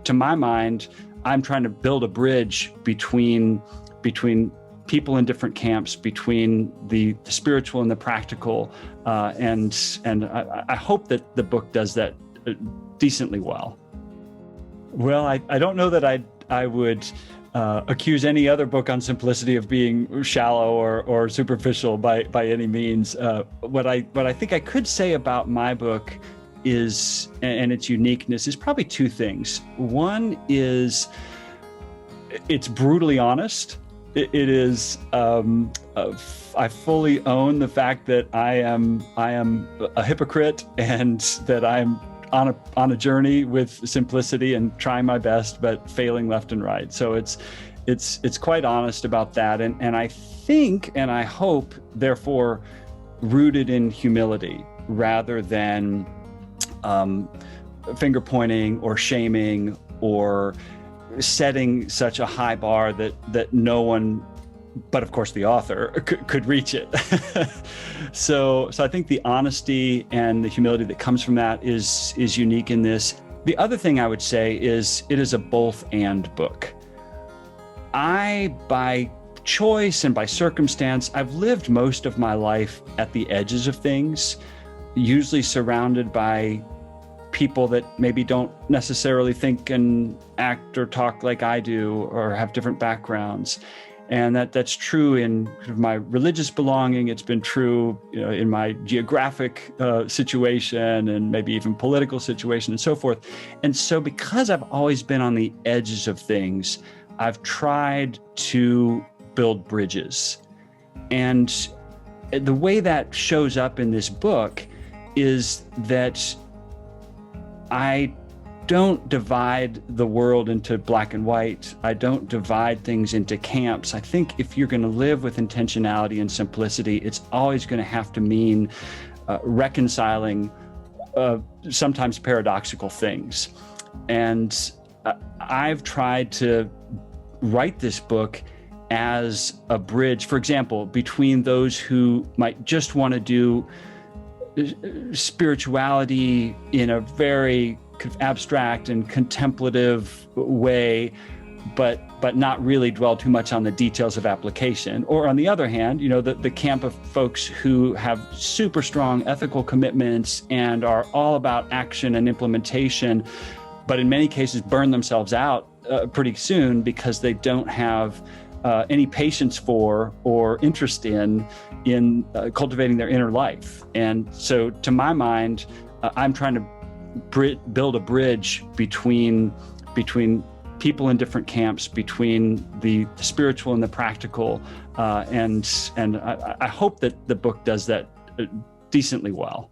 to my mind, I'm trying to build a bridge between people in different camps, between the spiritual and the practical, and I hope that the book does that decently well. Well, I don't know that I would accuse any other book on simplicity of being shallow or superficial by any means. What I think I could say about my book is, and its uniqueness, is probably two things. One is it's brutally honest. It is. I fully own the fact that I am a hypocrite and that I'm on a journey with simplicity and trying my best, but failing left and right. So it's quite honest about that, and I think and I hope, therefore, rooted in humility rather than finger pointing or shaming or setting such a high bar that no one, but of course the author, could reach it. So I think the honesty and the humility that comes from that is unique in this. The other thing I would say is it is a both and book. By choice and by circumstance, I've lived most of my life at the edges of things, usually surrounded by people that maybe don't necessarily think and act or talk like I do or have different backgrounds. And that's true in my religious belonging. It's been true, in my geographic situation and maybe even political situation and so forth. And so because I've always been on the edges of things, I've tried to build bridges. And the way that shows up in this book is that I don't divide the world into black and white. I don't divide things into camps. I think if you're going to live with intentionality and simplicity, it's always going to have to mean reconciling sometimes paradoxical things. And I've tried to write this book as a bridge, for example, between those who might just want to do spirituality in a very kind of abstract and contemplative way, but not really dwell too much on the details of application. Or on the other hand, the camp of folks who have super strong ethical commitments and are all about action and implementation, but in many cases burn themselves out pretty soon because they don't have any patience for or interest in cultivating their inner life. And so to my mind, I'm trying to build a bridge between people in different camps, between the spiritual and the practical, and I hope that the book does that decently well.